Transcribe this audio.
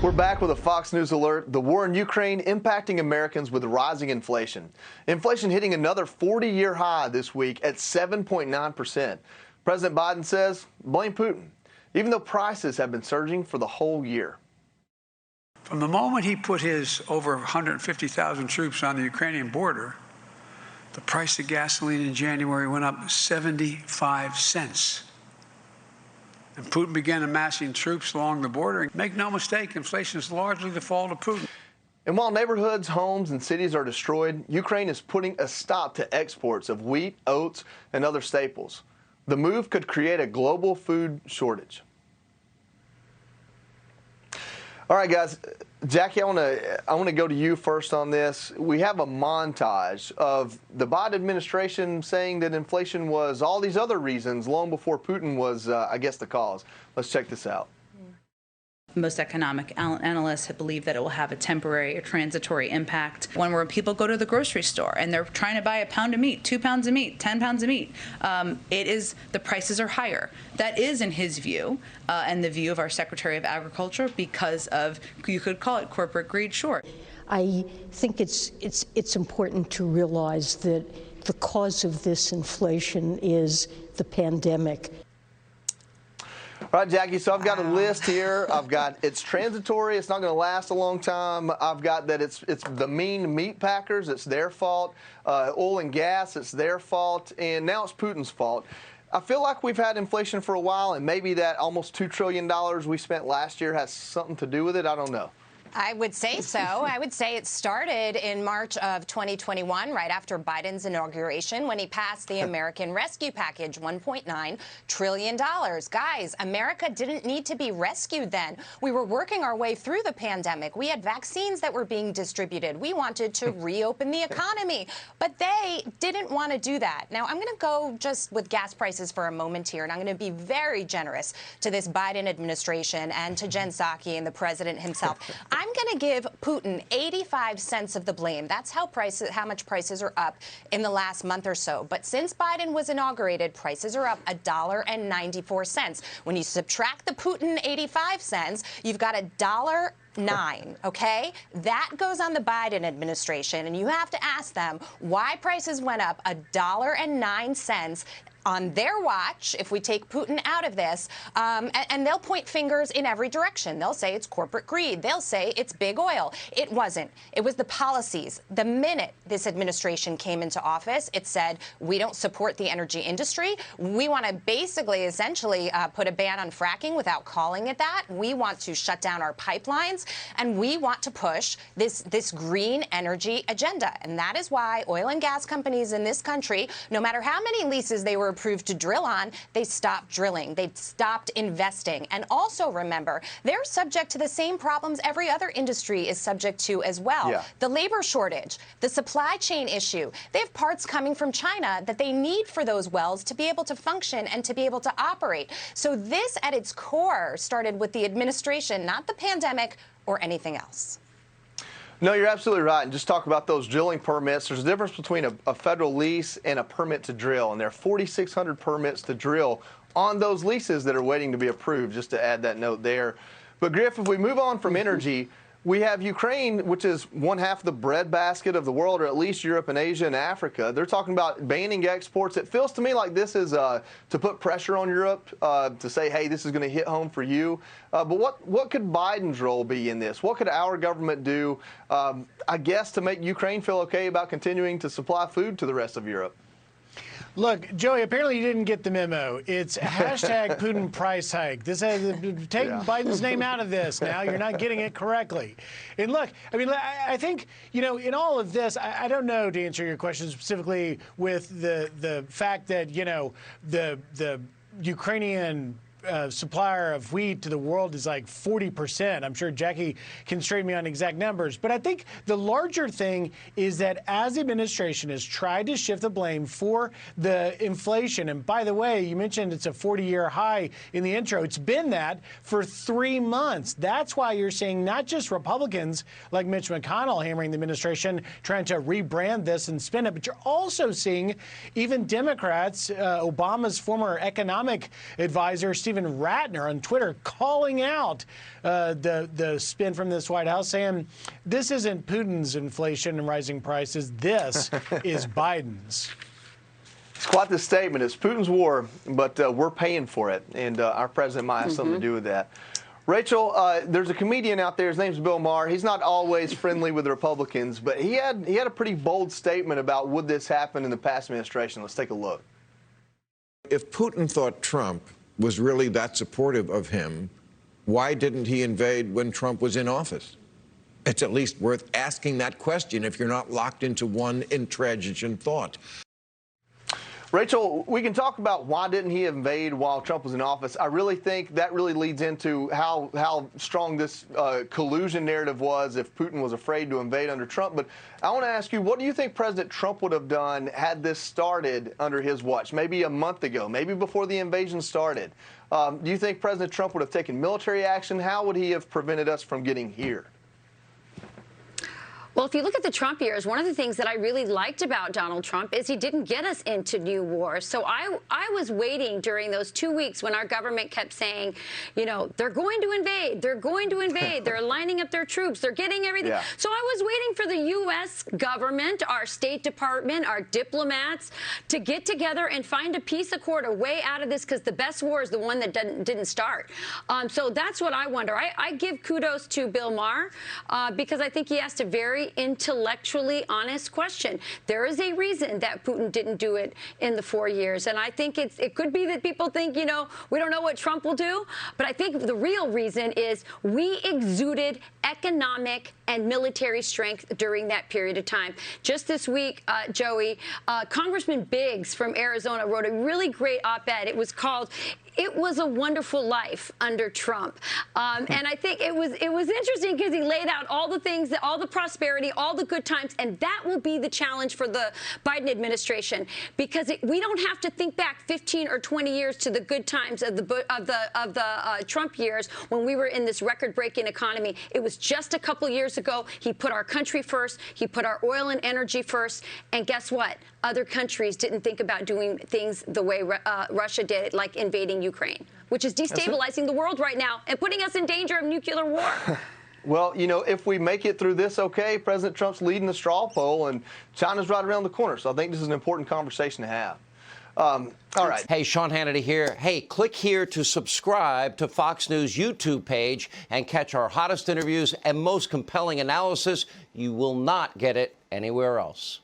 We're back with a Fox News alert. The war in Ukraine impacting Americans with rising inflation. Inflation hitting another 40-year high this week at 7.9%. President Biden says, blame Putin, even though prices have been surging for the whole year. From the moment he put his over 150,000 troops on the Ukrainian border, the price of gasoline in January went up 75 cents. And Putin began amassing troops along the border. Make no mistake, inflation is largely the fault of Putin. And while neighborhoods, homes, and cities are destroyed, Ukraine is putting a stop to exports of wheat, oats, and other staples. The move could create a global food shortage. All right, guys. Jackie, I want to go to you first on this. We have a montage of the Biden administration saying that inflation was all these other reasons long before Putin was, I guess, the cause. Let's check this out. Most economic analysts believe that it will have a temporary or transitory impact. When people go to the grocery store and they're trying to buy a pound of meat, 2 pounds of meat, 10 pounds of meat, the prices are higher. That is, in his view, and the view of our Secretary of Agriculture, because of, you could call it corporate greed, sure. I think it's important to realize that the cause of this inflation is the pandemic. All right, Jackie, so I've got a list here. I've got it's transitory, it's not going to last a long time. I've got that it's the mean meat packers, it's their fault. Oil and gas, it's their fault. And now it's Putin's fault. I feel like we've had inflation for a while, and maybe that almost $2 trillion we spent last year has something to do with it. I don't know. I would say so. I would say it started in March of 2021, right after Biden's inauguration, when he passed the American Rescue Package, $1.9 trillion. Guys, America didn't need to be rescued then. We were working our way through the pandemic. We had vaccines that were being distributed. We wanted to reopen the economy, but they didn't want to do that. Now, I'm going to go just with gas prices for a moment here, and I'm going to be very generous to this Biden administration and to Jen Psaki and the president himself. I'm going to give Putin 85 cents of the blame. That's how much prices are up in the last month or so. But since Biden was inaugurated, prices are up $1.94. When you subtract the Putin 85 cents, you've got $1.09, okay? That goes on the Biden administration, and you have to ask them why prices went up $1.09 on their watch, if we take Putin out of this, and they'll point fingers in every direction. They'll say it's corporate greed. They'll say it's big oil. It wasn't. It was the policies. The minute this administration came into office, it said, we don't support the energy industry. We want to basically, essentially, put a ban on fracking without calling it that. We want to shut down our pipelines, and we want to push this green energy agenda. And that is why oil and gas companies in this country, no matter how many leases they were approved to drill on, they stopped drilling. They stopped investing. And also remember, they're subject to the same problems every other industry is subject to as well. Yeah. The labor shortage, the supply chain issue. They have parts coming from China that they need for those wells to be able to function and to be able to operate. So this, at its core, started with the administration, not the pandemic or anything else. No, you're absolutely right. And just talk about those drilling permits. There's a difference between a federal lease and a permit to drill. And there are 4,600 permits to drill on those leases that are waiting to be approved, just to add that note there. But, Griff, if we move on from energy, we have Ukraine, which is one half of the breadbasket of the world, or at least Europe and Asia and Africa. They're talking about banning exports. It feels to me like this is to put pressure on Europe to say, hey, this is going to hit home for you. But what could Biden's role be in this? What could our government do, I guess, to make Ukraine feel okay about continuing to supply food to the rest of Europe? Look, Joey, apparently you didn't get the memo. It's hashtag Putin price hike. This has take Biden's name out of this now. You're not getting it correctly. And look, I mean, I think, you know, in all of this, I don't know, to answer your question specifically with the fact that, you know, the Ukrainian supplier of wheat to the world is like 40%. I'm sure Jackie can straighten me on exact numbers. But I think the larger thing is that as the administration has tried to shift the blame for the inflation, and by the way, you mentioned it's a 40-year high in the intro. It's been that for 3 months. That's why you're seeing not just Republicans like Mitch McConnell hammering the administration, trying to rebrand this and spin it, but you're also seeing even Democrats, Obama's former economic advisor, Steve even Ratner on Twitter calling out the spin from this White House, saying this isn't Putin's inflation and rising prices. This is Biden's. It's quite the statement. It's Putin's war, but we're paying for it, and our president might have something to do with that. Rachel, there's a comedian out there. His name's Bill Maher. He's not always friendly with the Republicans, but he had a pretty bold statement about would this happen in the past administration. Let's take a look. If Putin thought Trump was really that supportive of him, why didn't he invade when Trump was in office? It's at least worth asking that question if you're not locked into one intransigent thought. Rachel, we can talk about why didn't he invade while Trump was in office. I really think that really leads into how strong this collusion narrative was if Putin was afraid to invade under Trump. But I want to ask you, what do you think President Trump would have done had this started under his watch, maybe a month ago, maybe before the invasion started? Do you think President Trump would have taken military action? How would he have prevented us from getting here? Well, if you look at the Trump years, one of the things that I really liked about Donald Trump is he didn't get us into new wars. So I was waiting during those 2 weeks when our government kept saying, you know, they're going to invade, they're going to invade, they're lining up their troops, they're getting everything. Yeah. So I was waiting for the U.S. government, our State Department, our diplomats to get together and find a peace accord, a way out of this, because the best war is the one that didn't start. So that's what I wonder. I give kudos to Bill Maher because I think he asked a very intellectually honest question. There is a reason that Putin didn't do it in the 4 years. And I think it could be that people think, you know, we don't know what Trump will do. But I think the real reason is we exuded economic and military strength during that period of time. Just this week, Joey, Congressman Biggs from Arizona wrote a really great op-ed. It was called "It Was a Wonderful Life Under Trump." And I think it was interesting because he laid out all the things, all the prosperity, all the good times, and that will be the challenge for the Biden administration, because we don't have to think back 15 or 20 years to the good times of the Trump years when we were in this record-breaking economy. It was just a couple years ago. He put our country first. He put our oil and energy first. And guess what? Other countries didn't think about doing things the way Russia did, like invading Ukraine, which is destabilizing the world right now and putting us in danger of nuclear war. Well, you know, if we make it through this okay, President Trump's leading the straw poll, and China's right around the corner. So I think this is an important conversation to have. All right. Hey, Sean Hannity here. Hey, click here to subscribe to Fox News YouTube page and catch our hottest interviews and most compelling analysis. You will not get it anywhere else.